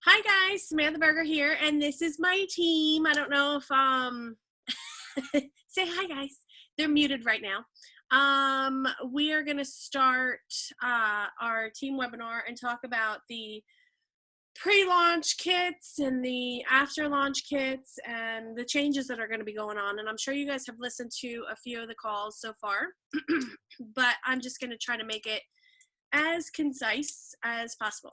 Hi guys, Samantha Berger here, and this is my team. I don't know if say hi guys. They're muted right now. We are gonna start our team webinar and talk about the pre-launch kits and the after-launch kits and the changes that are going to be going on. And I'm sure you guys have listened to a few of the calls so far, but I'm just going to try to make it as concise as possible.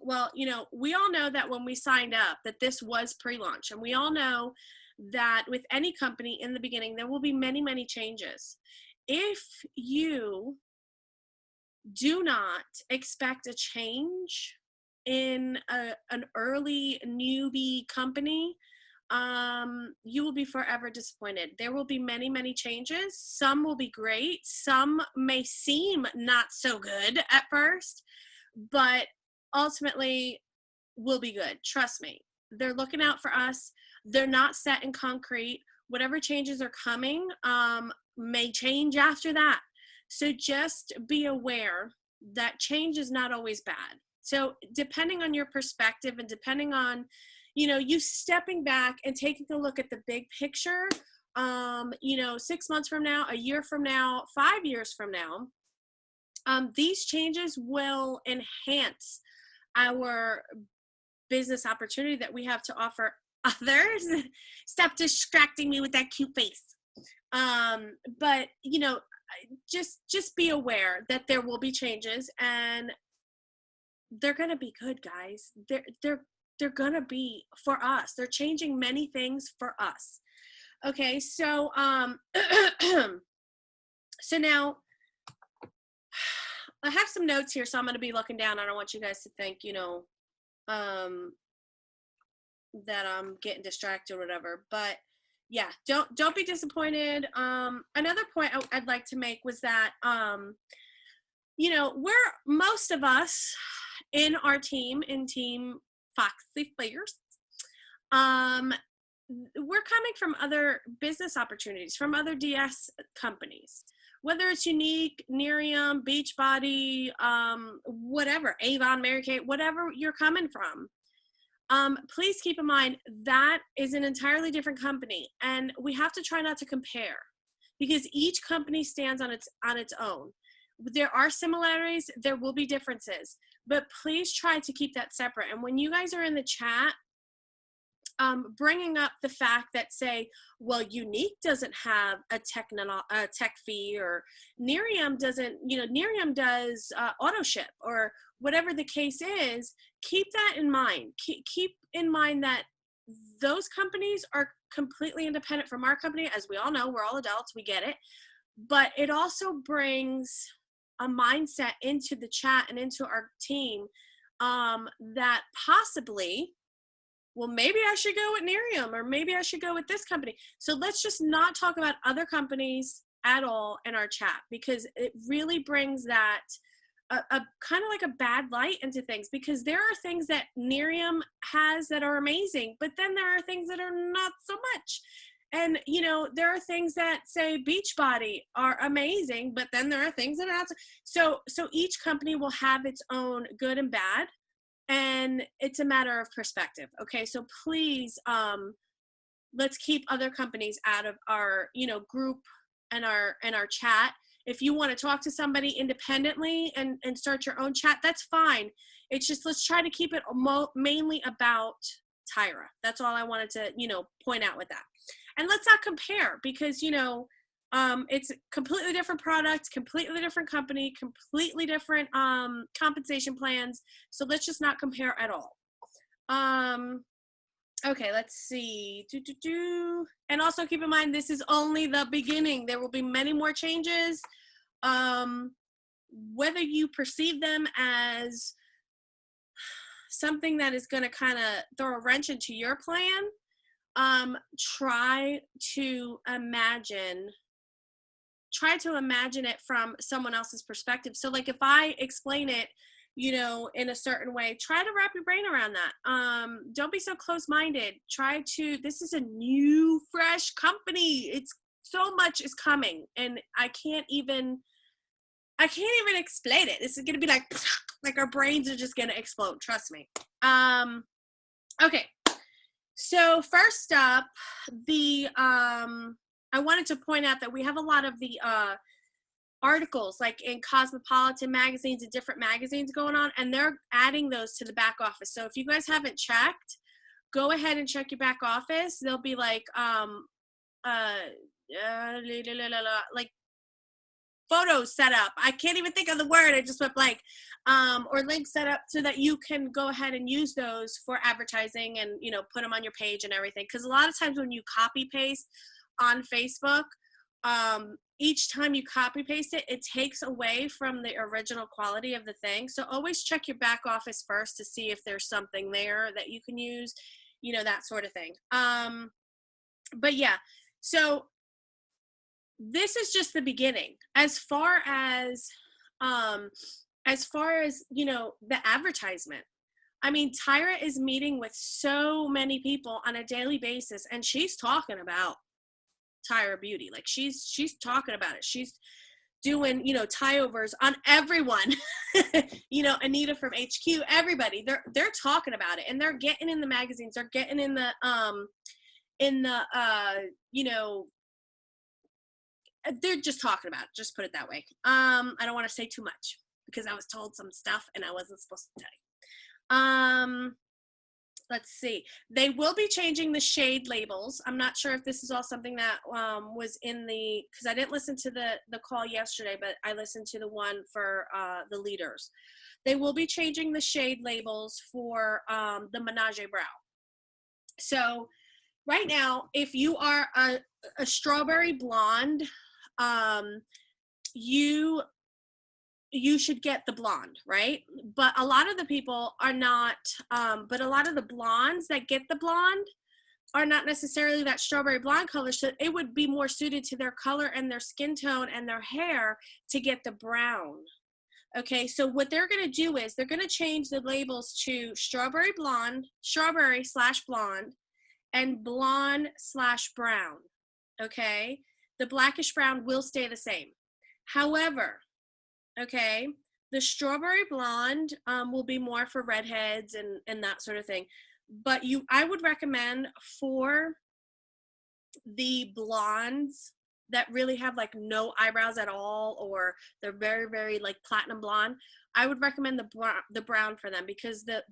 Well, we all know that when we signed up that this was pre-launch, and we all know that with any company in the beginning, there will be many, many changes. If you do not expect a change in an early newbie company, you will be forever disappointed. There will be many, many changes. Some will be great. Some may seem not so good at first, but ultimately will be good. Trust me. They're looking out for us. They're not set in concrete. Whatever changes are coming may change after that. So just be aware that change is not always bad. So depending on your perspective and depending on, you stepping back and taking a look at the big picture, 6 months from now, a year from now, 5 years from now, these changes will enhance our business opportunity that we have to offer others. Stop distracting me with that cute face. But just be aware that there will be changes, and they're gonna be good, guys. They're gonna be for us. They're changing many things for us. Okay, so so now I have some notes here, so I'm gonna be looking down. I don't want you guys to think, that I'm getting distracted or whatever. But yeah, don't be disappointed. Another point I'd like to make was that we're, most of us in our team, in Team Foxy Flares, we're coming from other business opportunities, from other DS companies, whether it's Younique, Nerium, Beachbody, whatever, Avon, Mary Kay, whatever you're coming from. Please keep in mind that is an entirely different company, and we have to try not to compare, because each company stands on its own. There are similarities, there will be differences, but please try to keep that separate. And when you guys are in the chat, bringing up the fact that, say, well, Younique doesn't have a tech fee, or Nerium doesn't, Nerium does auto ship, or whatever the case is, keep that in mind. Keep in mind that those companies are completely independent from our company. As we all know, we're all adults, we get it. But it also brings a mindset into the chat and into our team that possibly, well, maybe I should go with Nerium, or maybe I should go with this company. So let's just not talk about other companies at all in our chat, because it really brings that a kind of like a bad light into things, because there are things that Nerium has that are amazing, but then there are things that are not so much. And, there are things that, say, Beachbody are amazing, but then there are things that are not. So each company will have its own good and bad, and it's a matter of perspective. Okay, so please, let's keep other companies out of our, group and our chat. If you want to talk to somebody independently and start your own chat, that's fine. It's just, let's try to keep it mainly about Tyra. That's all I wanted to, point out with that. And let's not compare, because, it's a completely different product, completely different company, completely different compensation plans. So let's just not compare at all. Okay, let's see. And also keep in mind, this is only the beginning. There will be many more changes. Whether you perceive them as something that is going to kind of throw a wrench into your plan, try to imagine it from someone else's perspective. So like, if I explain it, in a certain way, try to wrap your brain around that. Don't be so close-minded. This is a new, fresh company. It's so much is coming, and I can't even explain it. This is going to be like, Like our brains are just gonna explode, trust me. Okay, so first up, I wanted to point out that we have a lot of the articles like in Cosmopolitan magazines and different magazines going on, and they're adding those to the back office. So if you guys haven't checked, go ahead and check your back office. They'll be like like photos set up. I can't even think of the word. I just went blank. Or links set up so that you can go ahead and use those for advertising and, you know, put them on your page and everything. Because a lot of times when you copy paste on Facebook, each time you copy paste it, it takes away from the original quality of the thing. So always check your back office first to see if there's something there that you can use, you know, that sort of thing. But yeah, so this is just the beginning as far as you know, the advertisement. I mean, Tyra is meeting with so many people on a daily basis, and she's talking about Tyra Beauty. Like she's talking about it. She's doing, you know, tie-overs on everyone. You know, Anita from HQ, everybody. They're talking about it, and they're getting in the magazines. They're getting in the you know, they're just talking about it, just put it that way. I don't want to say too much because I was told some stuff and I wasn't supposed to tell you. Let's see. They will be changing the shade labels. I'm not sure if this is all something that was in the, because I didn't listen to the call yesterday, but I listened to the one for the leaders. They will be changing the shade labels for the Menage Brow. So right now, if you are a strawberry blonde, you should get the blonde, right? But a lot of the people are not, but a lot of the blondes that get the blonde are not necessarily that strawberry blonde color, so it would be more suited to their color and their skin tone and their hair to get the brown. Okay, so what they're gonna do is they're gonna change the labels to strawberry blonde, strawberry/blonde, and blonde/brown, okay? The blackish brown will stay the same. However, okay, the strawberry blonde will be more for redheads and that sort of thing. But I would recommend for the blondes that really have like no eyebrows at all, or they're very, very like platinum blonde, I would recommend the brown for them, because the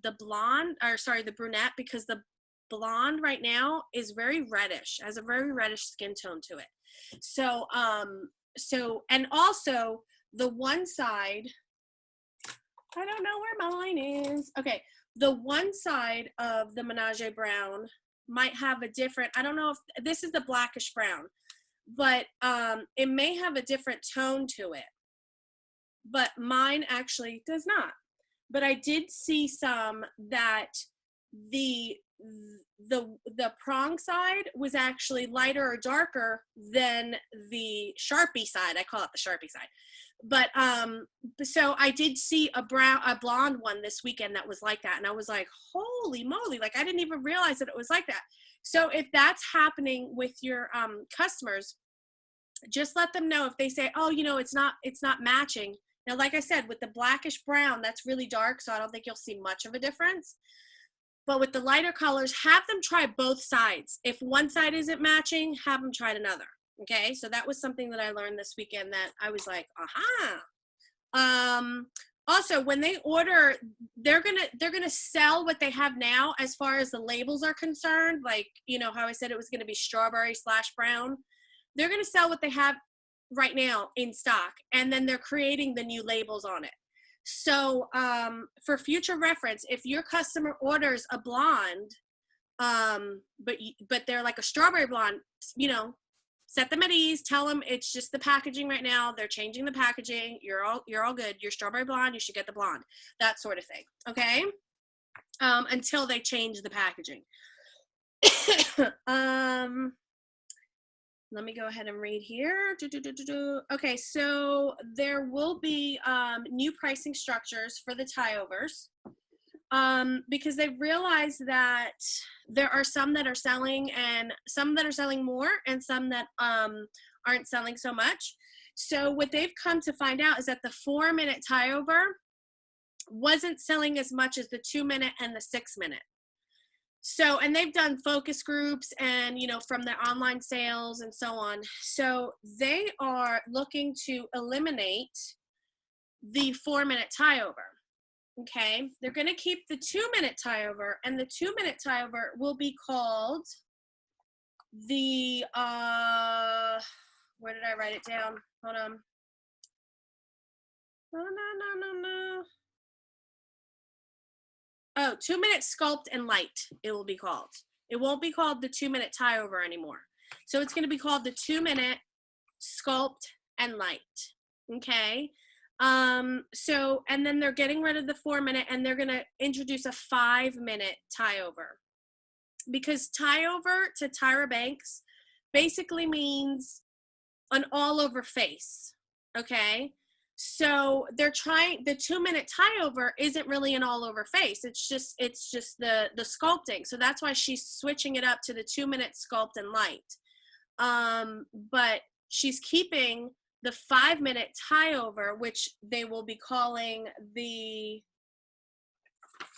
brunette, because the blonde right now is very reddish, has a very reddish skin tone to it. So and also the one side, I don't know where mine is. Okay, the one side of the Menage Brown might have a different, I don't know if this is the blackish brown, but it may have a different tone to it. But mine actually does not. But I did see some that the prong side was actually lighter or darker than the Sharpie side. I call it the Sharpie side. But so I did see a blonde one this weekend that was like that, and I was like, holy moly, like I didn't even realize that it was like that. So if that's happening with your customers, just let them know. If they say, oh, you know, it's not matching. Now, like I said, with the blackish brown, that's really dark, so I don't think you'll see much of a difference. But with the lighter colors, have them try both sides. If one side isn't matching, have them try another. Okay, so that was something that I learned this weekend that I was like, aha. Also, when they order, they're gonna sell what they have now as far as the labels are concerned. Like, you know how I said it was gonna be strawberry/brown. They're gonna sell what they have right now in stock, and then they're creating the new labels on it. So for future reference, if your customer orders a blonde, but they're like a strawberry blonde, you know, set them at ease. Tell them it's just the packaging right now. They're changing the packaging. You're all good. You're strawberry blonde. You should get the blonde. That sort of thing. Okay. Until they change the packaging. Let me go ahead and read here. Okay, so there will be new pricing structures for the tie-overs because they realize that there are some that are selling and some that are selling more and some that aren't selling so much. So what they've come to find out is that the 4-minute tie-over wasn't selling as much as the 2-minute and the 6-minute. So, and they've done focus groups and, you know, from their online sales and so on. So they are looking to eliminate the 4-minute tie over. Okay. They're going to keep the 2-minute tie over, and the 2-minute tie over will be called the, where did I write it down? Hold on. No. Oh, 2-minute sculpt and light, it will be called. It won't be called the 2-minute tie over anymore. So it's going to be called the 2-minute sculpt and light. Okay. So, and then they're getting rid of the 4-minute, and they're going to introduce a 5-minute tie over, because tie over to Tyra Banks basically means an all over face. Okay. So they're trying, the 2-minute tie over isn't really an all over face. It's just the sculpting. So that's why she's switching it up to the 2-minute sculpt and light. But she's keeping the 5-minute tie over, which they will be calling the,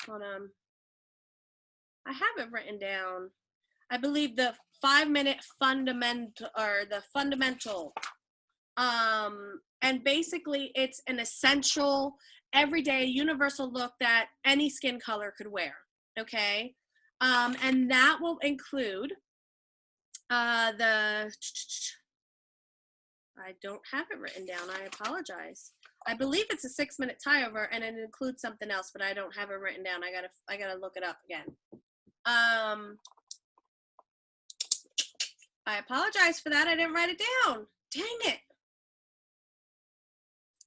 hold on, I have it written down. I believe the 5-minute fundamental, or the fundamental. And basically it's an essential, everyday, universal look that any skin color could wear. Okay. And that will include, I don't have it written down. I apologize. I believe it's a 6-minute tie over, and it includes something else, but I don't have it written down. I gotta look it up again. I apologize for that. I didn't write it down. Dang it.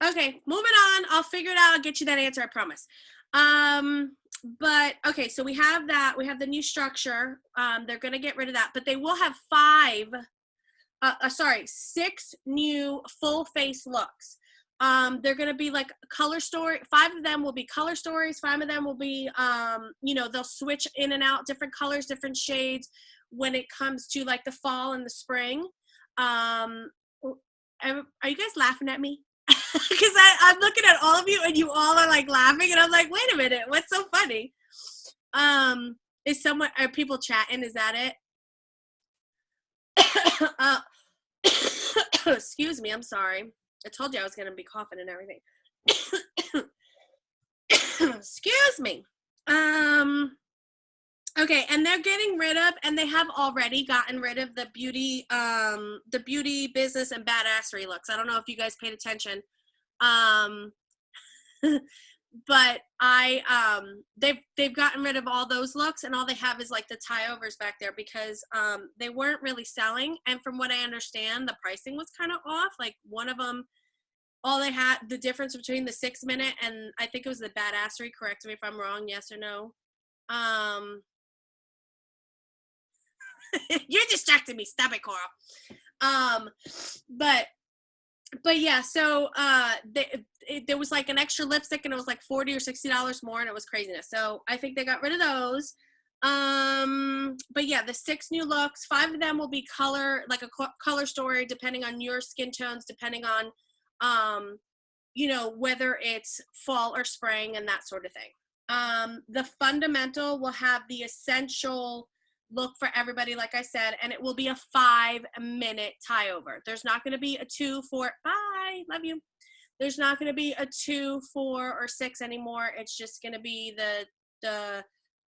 Okay, moving on. I'll figure it out. I'll get you that answer, I promise. But okay, so we have that. We have the new structure. They're going to get rid of that, but they will have 6 new full face looks. They're going to be like color story. 5 of them will be color stories. 5 of them will be, you know, they'll switch in and out, different colors, different shades when it comes to like the fall and the spring. Are you guys laughing at me? Because I'm looking at all of you and you all are like laughing, and I'm like, wait a minute, what's so funny? Are people chatting? Is that it? Excuse me, I'm sorry. I told you I was going to be coughing and everything. Excuse me. Okay, and they're getting rid of, and they have already gotten rid of the beauty business and badassery looks. I don't know if you guys paid attention. But they've gotten rid of all those looks, and all they have is like the tie overs back there, because they weren't really selling, and from what I understand, the pricing was kind of off. Like one of them, all they had, the difference between the 6-minute and I think it was the badassery, correct me if I'm wrong, yes or no. You're distracting me, stop it, Coral. But yeah, so there was like an extra lipstick, and it was like $40 or $60 more, and it was craziness. So I think they got rid of those. But yeah, the 6 new looks, 5 of them will be color, like a color story, depending on your skin tones, depending on, you know, whether it's fall or spring and that sort of thing. The fundamental will have the essential look for everybody, like I said, and it will be a 5-minute tie over. There's not going to be a 2, 4, bye, love you. There's not going to be a 2, 4, or 6 anymore. It's just going to be the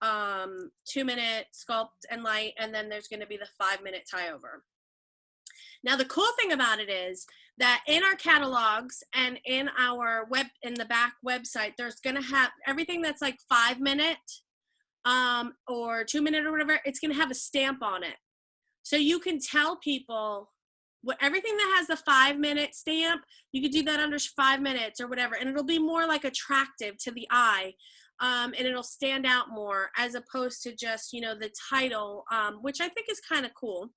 2-minute sculpt and light, and then there's going to be the 5-minute tie over. Now, the cool thing about it is that in our catalogs and in our in the back website, there's going to have everything that's like 5-minute, or 2-minute or whatever. It's going to have a stamp on it. So you can tell people everything that has the 5-minute stamp, you could do that under 5 minutes or whatever. And it'll be more like attractive to the eye. And it'll stand out more, as opposed to just, you know, the title, which I think is kind of cool.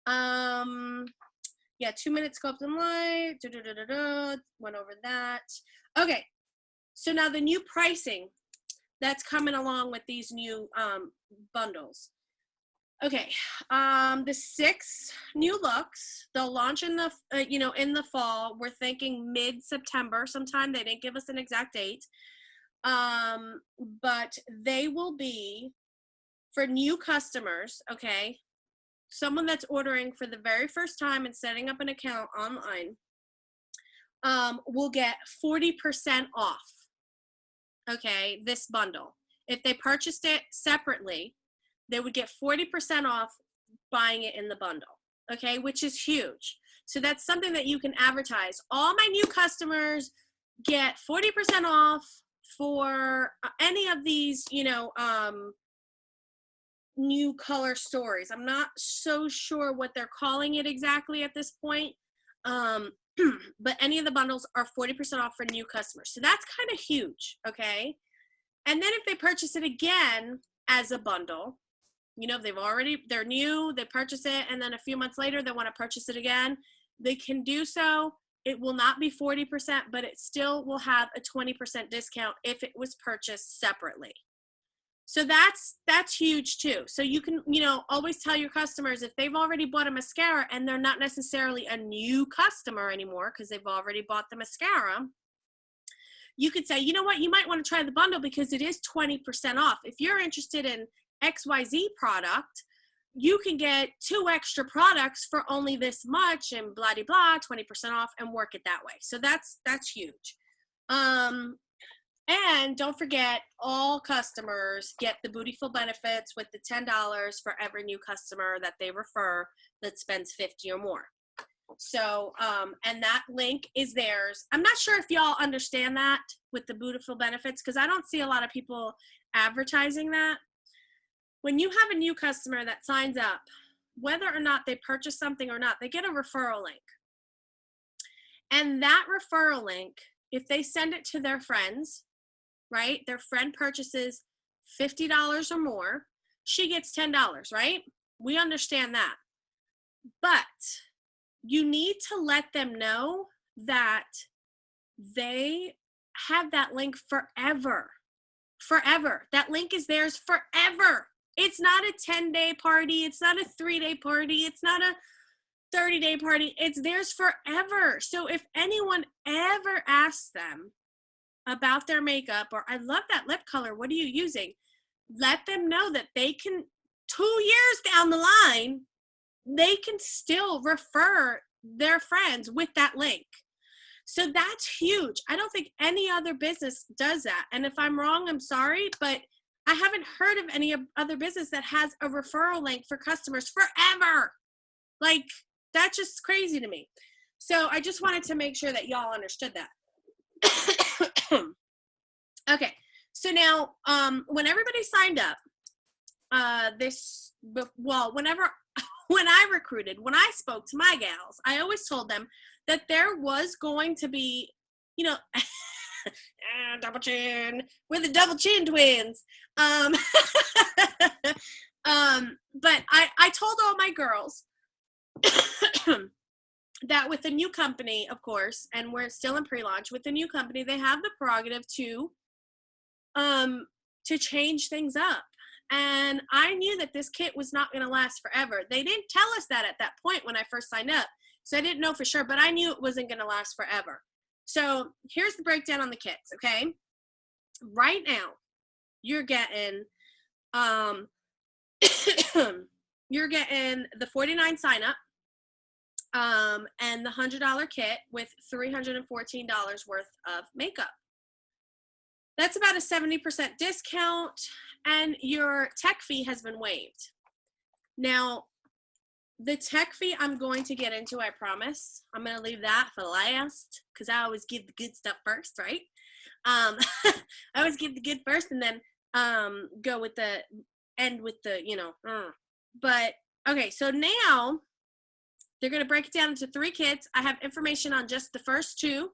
Yeah, 2-minute sculpt and light, went over that. Okay, so now the new pricing that's coming along with these new bundles. Okay, the 6 new looks, they'll launch in the, you know, in the fall. We're thinking mid-September sometime. They didn't give us an exact date. But they will be for new customers, okay? Someone that's ordering for the very first time and setting up an account online will get 40% off, okay, this bundle. If they purchased it separately, they would get 40% off buying it in the bundle, okay, which is huge. So that's something that you can advertise. All my new customers get 40% off for any of these, new color stories. I'm not so sure what they're calling it exactly at this point. But any of the bundles are 40% off for new customers. So that's kind of huge, okay? And then if they purchase it again as a bundle, they're new, they purchase it, and then a few months later they want to purchase it again, they can do so. It will not be 40%, but it still will have a 20% discount if it was purchased separately. So that's huge too. So you can, always tell your customers if they've already bought a mascara and they're not necessarily a new customer anymore because they've already bought the mascara, you could say, you know what, you might want to try the bundle because it is 20% off. If you're interested in XYZ product, you can get 2 extra products for only this much and blah, blah, blah, 20% off, and work it that way. So that's huge. And don't forget, all customers get the Bootyful benefits with the $10 for every new customer that they refer that spends $50 or more. So, and that link is theirs. I'm not sure if y'all understand that with the Bootyful benefits, because I don't see a lot of people advertising that. When you have a new customer that signs up, whether or not they purchase something or not, they get a referral link. And that referral link, if they send it to their friends, right? Their friend purchases $50 or more, she gets $10, right? We understand that. But you need to let them know that they have that link forever. Forever. That link is theirs forever. It's not a 10-day party. It's not a 3-day party. It's not a 30-day party. It's theirs forever. So if anyone ever asks them about their makeup, or I love that lip color, what are you using? Let them know that they can, 2 years down the line, they can still refer their friends with that link. So that's huge. I don't think any other business does that. And if I'm wrong, I'm sorry, but I haven't heard of any other business that has a referral link for customers forever. Like, that's just crazy to me. So I just wanted to make sure that y'all understood that. Okay, so now when everybody signed up, when I recruited, when I spoke to my gals, I always told them that there was going to be, double chin, we're the double chin twins. But I told all my girls that with a new company, of course, and we're still in pre-launch, with the new company, they have the prerogative to change things up. And I knew that this kit was not going to last forever. They didn't tell us that at that point when I first signed up. So I didn't know for sure, but I knew it wasn't going to last forever. So here's the breakdown on the kits, okay? Right now, you're getting you're getting the $49 sign up and the $100 kit with $314 worth of makeup. That's about a 70% discount, and your tech fee has been waived. Now, the tech fee I'm going to get into, I promise. I'm going to leave that for last because I always give the good stuff first, right? I always give the good first and then go with the end with the, But, okay, so now they're going to break it down into 3 kits. I have information on just the first 2.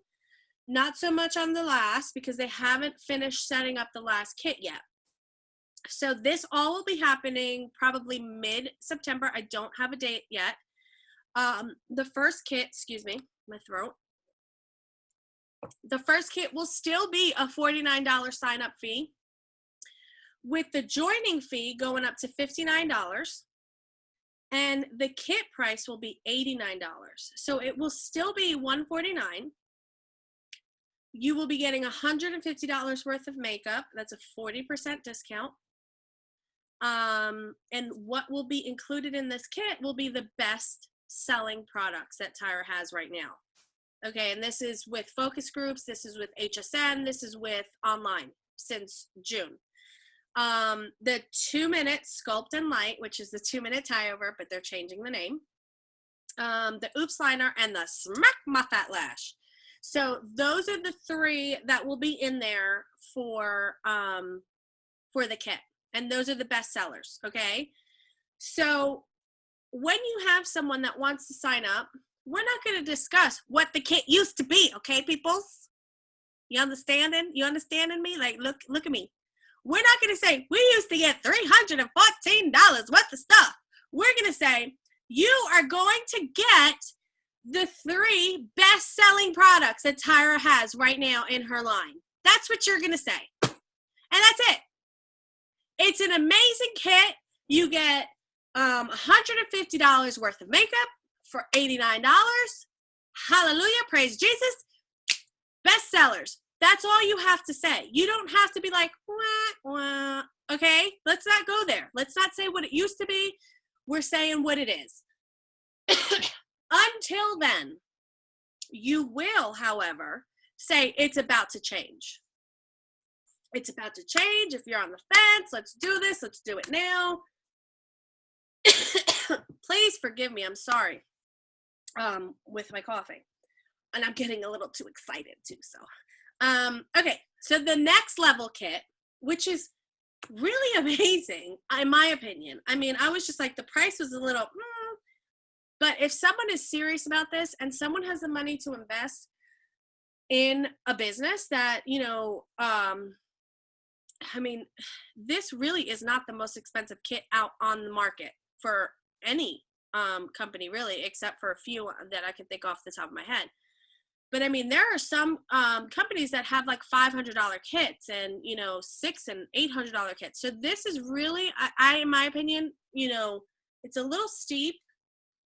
Not so much on the last because they haven't finished setting up the last kit yet. So this all will be happening probably mid-September. I don't have a date yet. The first kit, excuse me, my throat. The first kit will still be a $49 sign-up fee, with the joining fee going up to $59. And the kit price will be $89. So it will still be $149. you will be getting $150 worth of makeup. That's a 40% discount. And what will be included in this kit will be the best selling products that Tyra has right now. Okay, and this is with focus groups, this is with HSN, this is with online since June. The 2-minute Sculpt and Light, which is the 2-minute tie over, but they're changing the name. The Oops Liner, and the Smack My Fat Lash. So those are the 3 that will be in there for the kit. And those are the best sellers, okay? So when you have someone that wants to sign up, we're not going to discuss what the kit used to be, okay, peoples? You understanding? You understanding me? Like, look at me. We're not going to say, we used to get $314 worth of stuff. We're going to say, you are going to get the 3 best-selling products that Tyra has right now in her line. That's what you're going to say. And that's it. It's an amazing kit. You get $150 worth of makeup for $89. Hallelujah. Praise Jesus. Best sellers. That's all you have to say. You don't have to be like, wah, wah. Okay? Let's not go there. Let's not say what it used to be. We're saying what it is. Until then, you will, however, say it's about to change. It's about to change. If you're on the fence, let's do this. Let's do it now. Please forgive me. I'm sorry with my coughing. And I'm getting a little too excited too. So, okay. So the next level kit, which is really amazing, in my opinion. I mean, I was just like, the price was a little, but if someone is serious about this and someone has the money to invest in a business that, you know, I mean, this really is not the most expensive kit out on the market for any company, really, except for a few that I can think off the top of my head. But I mean, there are some companies that have like $500 kits and, you know, $600 and $800 kits. So this is really, I in my opinion, you know, it's a little steep,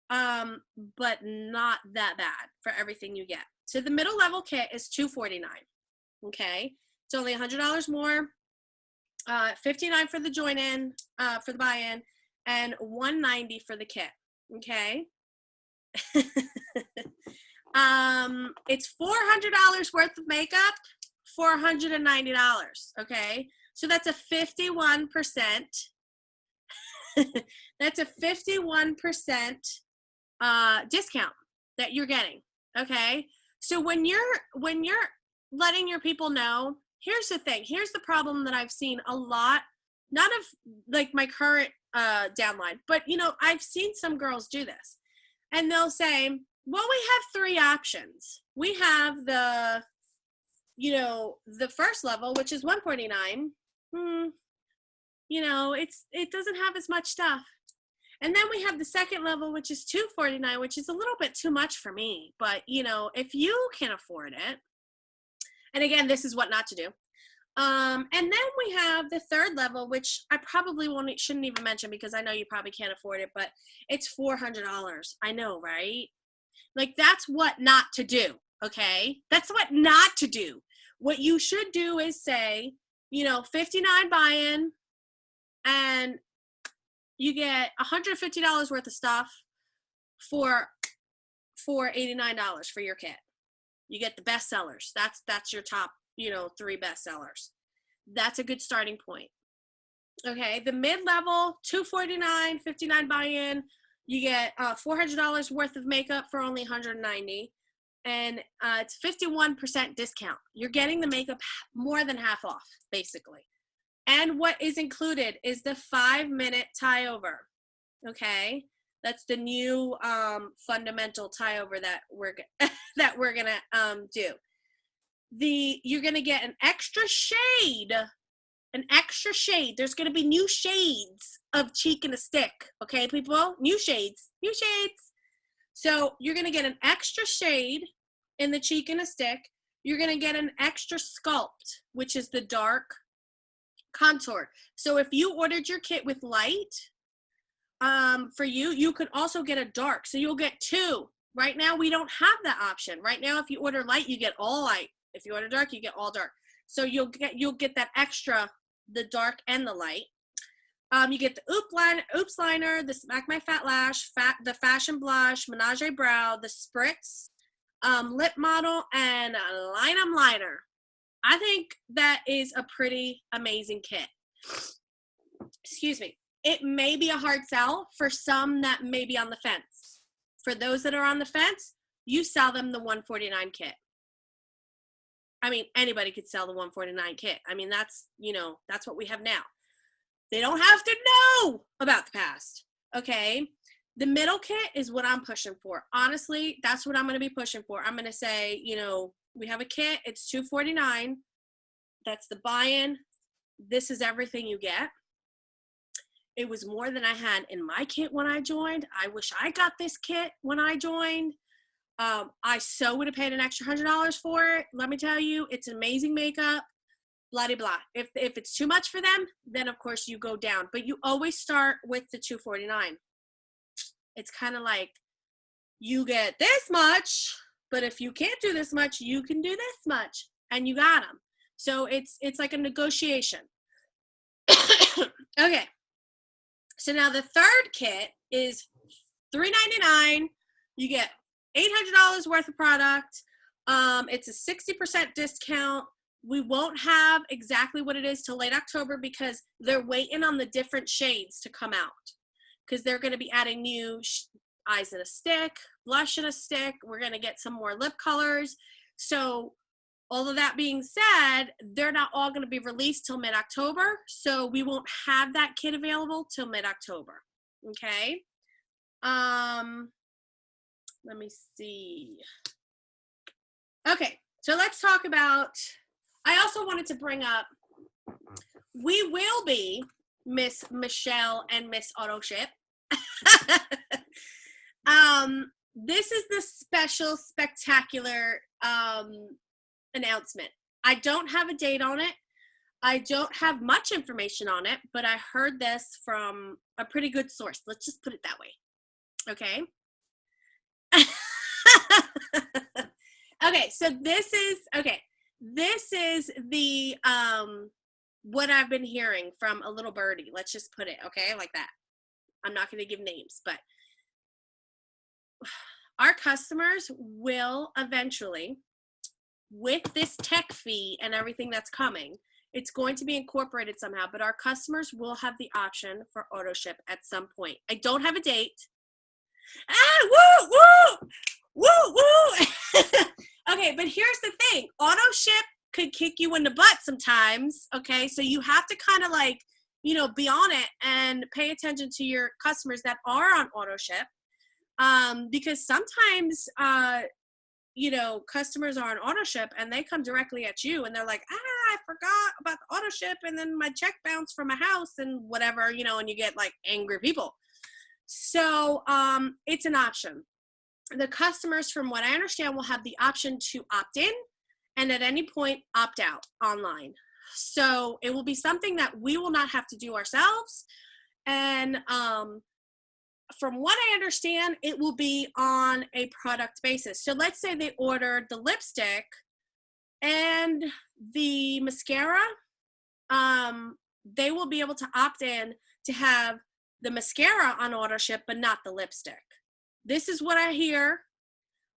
but not that bad for everything you get. So the middle level kit is $249. Okay, it's only $100 more. $59 for the join in, for the buy-in, and $190 for the kit. Okay. It's $400 worth of makeup, $490. Okay. So that's a 51%. That's a 51% discount that you're getting. Okay. So when you're letting your people know, here's the thing. Here's the problem that I've seen a lot, not of like my current downline, but you know, I've seen some girls do this, and they'll say, well, we have 3 options. We have the, you know, the first level, which is $149. You know, it doesn't have as much stuff. And then we have the second level, which is $249, which is a little bit too much for me. But, you know, if you can afford it, and again, this is what not to do. And then we have the third level, which I probably shouldn't even mention because I know you probably can't afford it, but it's $400. I know, right? Like, that's what not to do, okay? That's what not to do. What you should do is say, you know, $59 buy-in, and you get $150 worth of stuff for $89 for your kit. You get the best sellers. That's your top, you know, 3 best sellers. That's a good starting point. Okay, the mid-level, $249, $59 buy-in. You get $400 worth of makeup for only $190, and it's 51% discount. You're getting the makeup more than half off, basically. And what is included is the 5-minute tie over. Okay, that's the new fundamental tie over that we're gonna do. You're gonna get an extra shade. There's going to be new shades of cheek and a stick. Okay, people? New shades. So you're going to get an extra shade in the cheek and a stick. You're going to get an extra sculpt, which is the dark contour. So if you ordered your kit with light, for you could also get a dark. So you'll get 2. Right now, we don't have that option. Right now, if you order light, you get all light. If you order dark, you get all dark. So you'll get that extra, the dark and the light. You get the Oops Liner, the Smack My Fat Lash, the Fashion Blush, Menage Brow, the Spritz, Lip Model, and Line 'em Liner. I think that is a pretty amazing kit. Excuse me. It may be a hard sell for some that may be on the fence. For those that are on the fence, you sell them the $149 kit. I mean, anybody could sell the $149 kit. I mean, that's what we have now. They don't have to know about the past, okay? The middle kit is what I'm pushing for. Honestly, that's what I'm going to be pushing for. I'm going to say, we have a kit. It's $249. That's the buy-in. This is everything you get. It was more than I had in my kit when I joined. I wish I got this kit when I joined. I so would have paid an extra $100 for it. Let me tell you, it's amazing makeup. Blah, blah, blah. If it's too much for them, then of course you go down. But you always start with the $249. It's kind of like, you get this much, but if you can't do this much, you can do this much, and you got them. So it's like a negotiation. Okay. So now the third kit is $399. You get $800 worth of product. It's a 60% discount. We won't have exactly what it is till late October because they're waiting on the different shades to come out. Because they're going to be adding new eyes in a stick, blush in a stick. We're going to get some more lip colors. So all of that being said, they're not all going to be released till mid-October. So we won't have that kit available till mid-October. Okay. Let me see. Okay. So let's talk about, I also wanted to bring up, we will be Miss Michelle and Miss Auto Ship. This is the special, spectacular announcement. I don't have a date on it. I don't have much information on it, but I heard this from a pretty good source. Let's just put it that way. Okay. Okay. So this is the, what I've been hearing from a little birdie. Let's just put it, okay, like that. I'm not going to give names, but our customers will eventually, with this tech fee and everything that's coming, it's going to be incorporated somehow, but our customers will have the option for auto ship at some point. I don't have a date. Woo, woo, woo, woo. Okay, but here's the thing. Auto ship could kick you in the butt sometimes, okay? So you have to kind of like, be on it and pay attention to your customers that are on auto ship. Because sometimes, customers are on auto ship and they come directly at you and they're like, I forgot about the auto ship and then my check bounced from my house and whatever, and you get like angry people. So, it's an option. The customers, from what I understand, will have the option to opt in and at any point opt out online. So it will be something that we will not have to do ourselves. And from what I understand, it will be on a product basis. So let's say they ordered the lipstick and the mascara. They will be able to opt in to have the mascara on auto ship, but not the lipstick. This is what I hear.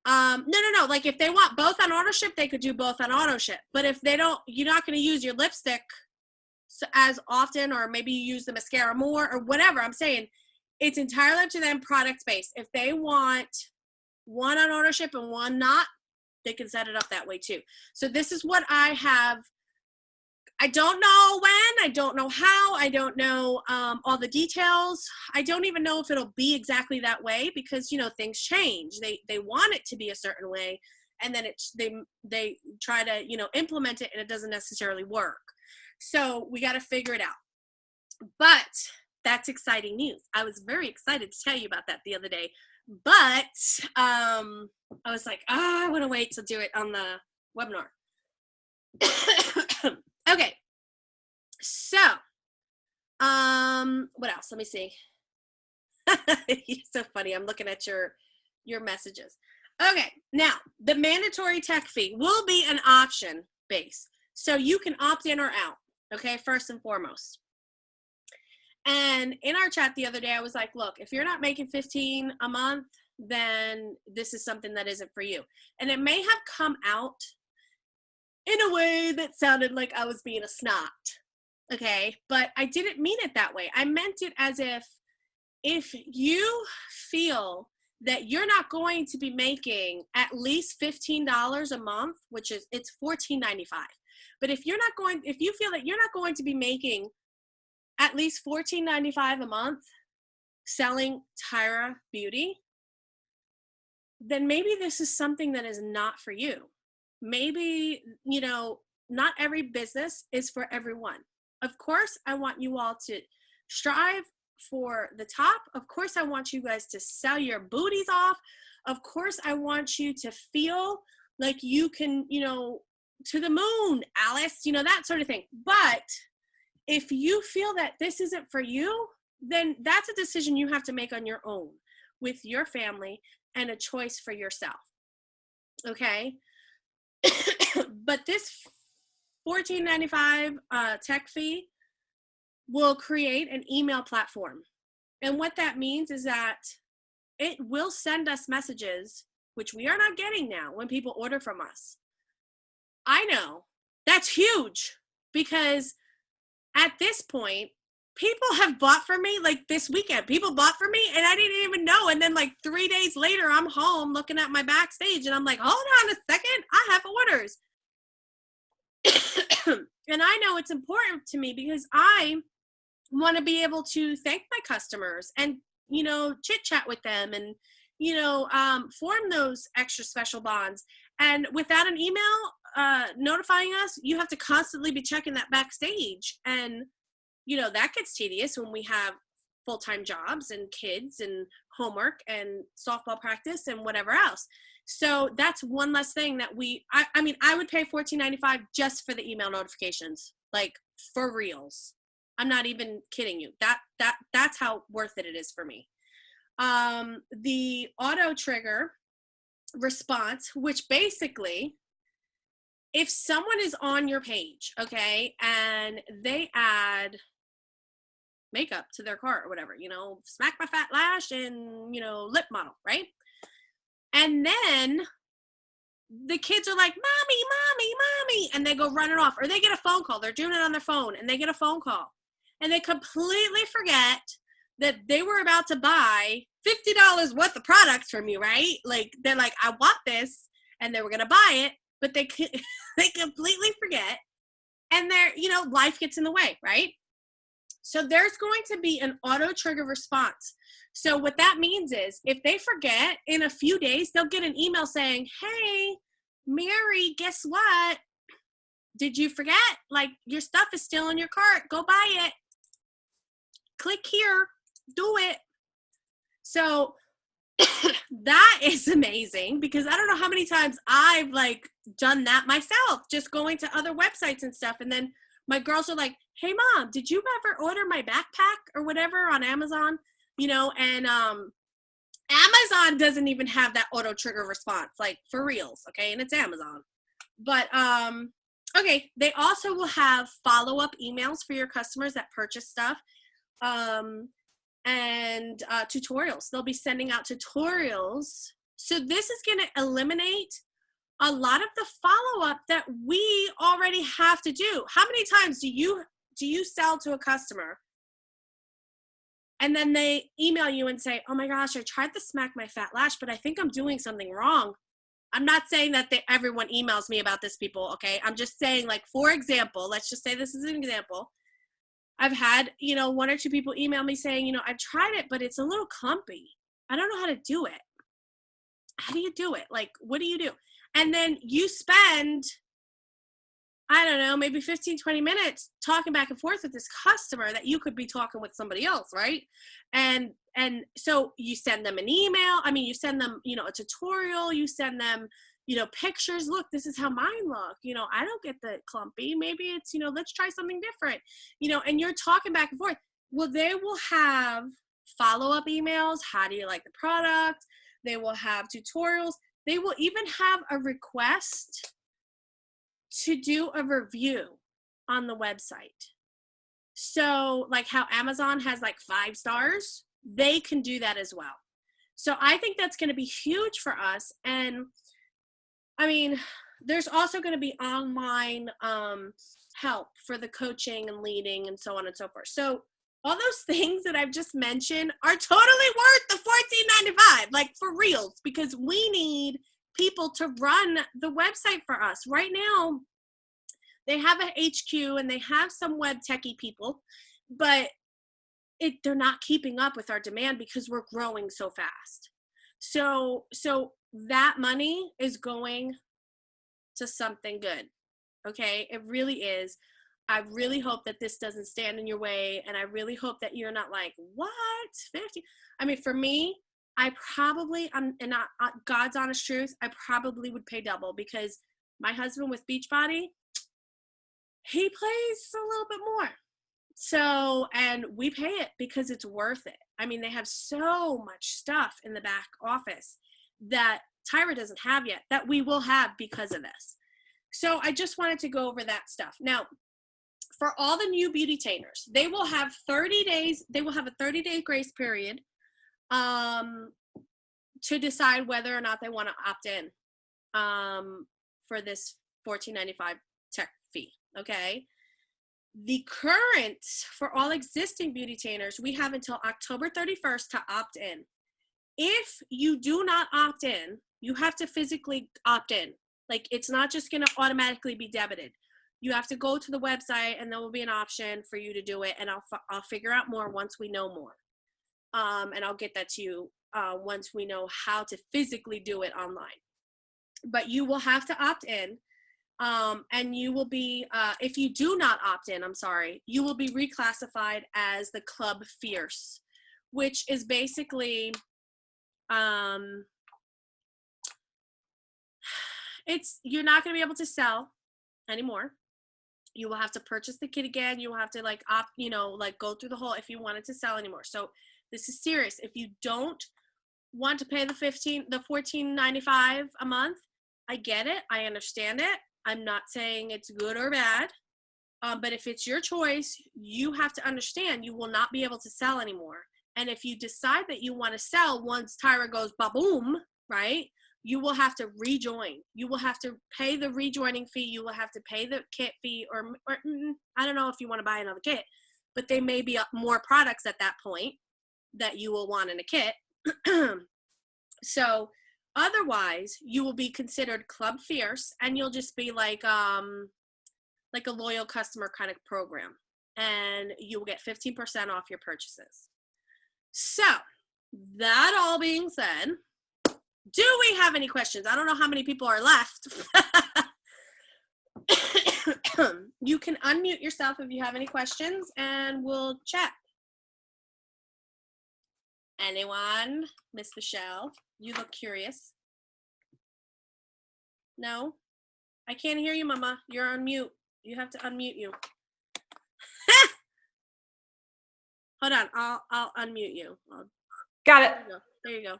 No. Like if they want both on auto ship, they could do both on auto ship. But if they don't, you're not going to use your lipstick as often, or maybe you use the mascara more or whatever. I'm saying it's entirely up to them, product based. If they want one on auto ship and one not, they can set it up that way too. So this is what I have. I don't know when, I don't know how, I don't know all the details. I don't even know if it'll be exactly that way because, things change. They want it to be a certain way and then they try to, implement it and it doesn't necessarily work. So we got to figure it out. But that's exciting news. I was very excited to tell you about that the other day. But I was like, I want to wait to do it on the webinar. Okay, so, what else? Let me see. You're so funny. I'm looking at your messages. Okay, now the mandatory tech fee will be an option base. So you can opt in or out, okay, first and foremost. And in our chat the other day, I was like, look, if you're not making 15 a month, then this is something that isn't for you. And it may have come out in a way that sounded like I was being a snot, okay? But I didn't mean it that way. I meant it as if you feel that you're not going to be making at least $15 a month, which is, it's $14.95. But if you feel that you're not going to be making at least $14.95 a month selling Tyra Beauty, then maybe this is something that is not for you. Maybe, not every business is for everyone. Of course, I want you all to strive for the top. Of course, I want you guys to sell your booties off. Of course, I want you to feel like you can, to the moon, Alice, that sort of thing. But if you feel that this isn't for you, then that's a decision you have to make on your own with your family and a choice for yourself. Okay? But this $14.95 tech fee will create an email platform. And what that means is that it will send us messages, which we are not getting now when people order from us. I know that's huge, because at this point, people have bought from me, like this weekend, people bought from me and I didn't even know. And then like 3 days later, I'm home looking at my backstage and I'm like, hold on a second, I have orders. And I know it's important to me because I want to be able to thank my customers and, chit chat with them and, form those extra special bonds. And without an email notifying us, you have to constantly be checking that backstage. And, that gets tedious when we have full-time jobs and kids and homework and softball practice and whatever else. So that's one less thing that I would pay $14.95 just for the email notifications, like for reals. I'm not even kidding you. That's how worth it is for me. The auto trigger response, which basically, if someone is on your page, okay, and they add makeup to their cart or whatever, smack my fat lash and, lip model, right? And then the kids are like, mommy, mommy, mommy, and they go running off, or they get a phone call. They're doing it on their phone and they get a phone call and they completely forget that they were about to buy $50 worth of products from you, right? Like, they're like, I want this, and they were going to buy it, but they completely forget, and life gets in the way, right? So there's going to be an auto trigger response. So what that means is if they forget, in a few days, they'll get an email saying, hey, Mary, guess what? Did you forget? Like, your stuff is still in your cart. Go buy it. Click here. Do it. So that is amazing, because I don't know how many times I've done that myself, just going to other websites and stuff. And then my girls are like, hey mom, did you ever order my backpack or whatever on Amazon? And Amazon doesn't even have that auto trigger response, like for reals. Okay. And it's Amazon. But, okay. They also will have follow-up emails for your customers that purchase stuff. And tutorials. They'll be sending out tutorials. So this is going to eliminate a lot of the follow-up that we already have to do. How many times do you sell to a customer and then they email you and say, oh my gosh, I tried to smack my fat lash, but I think I'm doing something wrong. I'm not saying that everyone emails me about this, people, okay? I'm just saying, for example, let's just say this is an example. I've had, 1 or 2 people email me saying, I've tried it, but it's a little clumpy. I don't know how to do it. How do you do it? What do you do? And then you spend, I don't know, maybe 15, 20 minutes talking back and forth with this customer that you could be talking with somebody else, right? And so you send them an email. I mean, you send them, a tutorial. You send them, pictures. Look, this is how mine look. I don't get the clumpy. Maybe it's, let's try something different, and you're talking back and forth. Well, they will have follow-up emails. How do you like the product? They will have tutorials. They will even have a request to do a review on the website. So like how Amazon has like 5 stars, they can do that as well. So I think that's going to be huge for us. And I mean, there's also going to be online help for the coaching and leading and so on and so forth. So all those things that I've just mentioned are totally worth the $14.95, like for reals, because we need people to run the website for us. Right now, they have a HQ and they have some web techie people, but they're not keeping up with our demand because we're growing so fast. So that money is going to something good. Okay, it really is. I really hope that this doesn't stand in your way, and I really hope that you're not like, what, 50? I mean, for me, I probably, and God's honest truth, I probably would pay double, because my husband with Beachbody, he plays a little bit more. So, and we pay it because it's worth it. I mean, they have so much stuff in the back office that Tyra doesn't have yet, that we will have because of this. So I just wanted to go over that stuff. Now, for all the new beauty-tainers, they will have 30 days, they will have a 30-day grace period to decide whether or not they want to opt in for this $14.95 tech fee, okay? The current, for all existing beauty-tainers, we have until October 31st to opt in. If you do not opt in, you have to physically opt in. Like, it's not just going to automatically be debited. You have to go to the website, and there will be an option for you to do it, and I'll figure out more once we know more. And I'll get that to you once we know how to physically do it online. But you will have to opt in, and you will be, if you do not opt in, you will be reclassified as the Club Fierce, which is basically, you're not going to be able to sell anymore. You will have to purchase the kit again. You will have to go through the whole, if you wanted to sell anymore. So this is serious. If you don't want to pay the $14.95 a month, I get it. I understand it. I'm not saying it's good or bad. But if it's your choice, you have to understand you will not be able to sell anymore. And if you decide that you want to sell once Tyra goes ba-boom, right, you will have to rejoin. You will have to pay the rejoining fee. You will have to pay the kit fee, or I don't know if you want to buy another kit, but there may be more products at that point that you will want in a kit. So otherwise, you will be considered Club Fierce, and you'll just be like a loyal customer kind of program, and you will get 15% off your purchases. So that all being said, do we have any questions? I don't know how many people are left. You can unmute yourself if you have any questions, and we'll chat. Anyone? Miss Michelle, you look curious. No? I can't hear you, Mama. You're on mute. You have to unmute you. Hold on. I'll unmute you. Got it. There you go.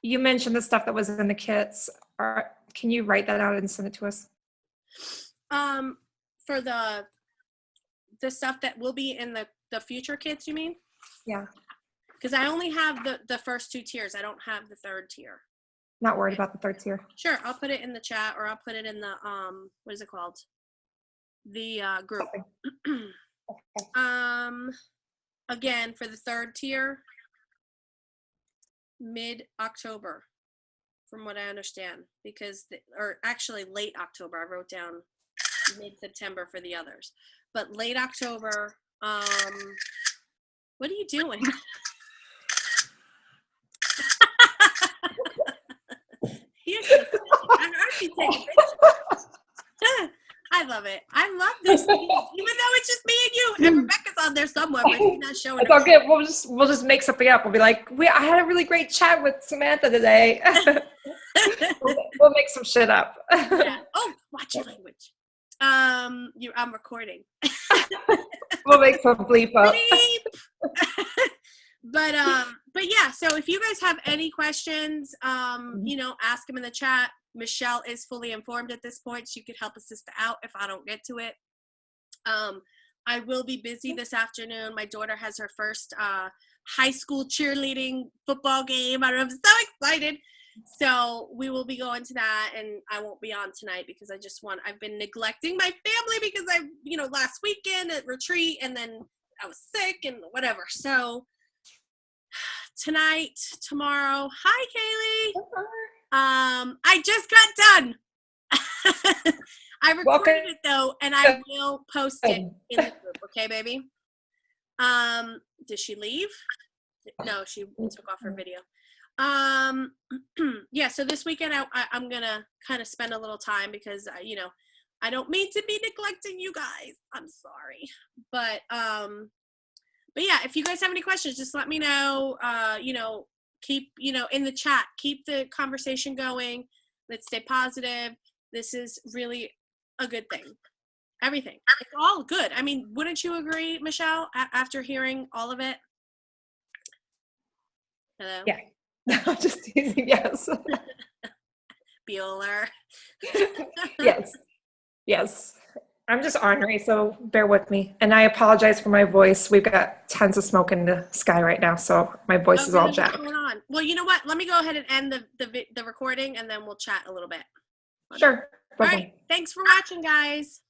You mentioned the stuff that was in the kits. Can you write that out and send it to us? For the stuff that will be in the future kits, you mean? Yeah. Because I only have the first 2 tiers. I don't have the 3rd tier. Not worried about the 3rd tier. Sure, I'll put it in the chat, or I'll put it in the what is it called? The group. Okay. Again, for the 3rd tier, mid-October, from what I understand, or actually late October. I wrote down mid-September for the others, but late October. What are you doing? I heard you take a picture. I love it. I love this, even though it's just me and you, and Rebecca's on there somewhere, but she's not showing. It's all good. We'll just make something up. We'll be like, I had a really great chat with Samantha today. we'll make some shit up. Yeah. Oh, watch your language. I'm recording. We'll make some bleep up. But but yeah, so if you guys have any questions, you know, ask them in the chat. Michelle is fully informed at this point. She could help a sister out if I don't get to it. I will be busy this afternoon. My daughter has her first high school cheerleading football game. I'm so excited. So we will be going to that, and I won't be on tonight because I've been neglecting my family because last weekend at retreat, and then I was sick and whatever. So tonight, tomorrow, hi Kaylee. I just got done. I recorded it though, and I will post it in the group. Okay, baby? Did she leave? No, she took off her video. Yeah, so this weekend I'm gonna kind of spend a little time because I don't mean to be neglecting you guys. I'm sorry, but yeah, if you guys have any questions, just let me know. Keep in the chat, keep the conversation going. Let's stay positive. This is really a good thing. Everything, it's all good. I mean, wouldn't you agree, Michelle, after hearing all of it? Hello? Yeah. No, just teasing, yes. Bueller. Yes. I'm just ornery, so bear with me. And I apologize for my voice. We've got tons of smoke in the sky right now, so my voice is all jacked. What's going on? Well, you know what? Let me go ahead and end the recording, and then we'll chat a little bit. Sure. All right. Thanks for watching, guys.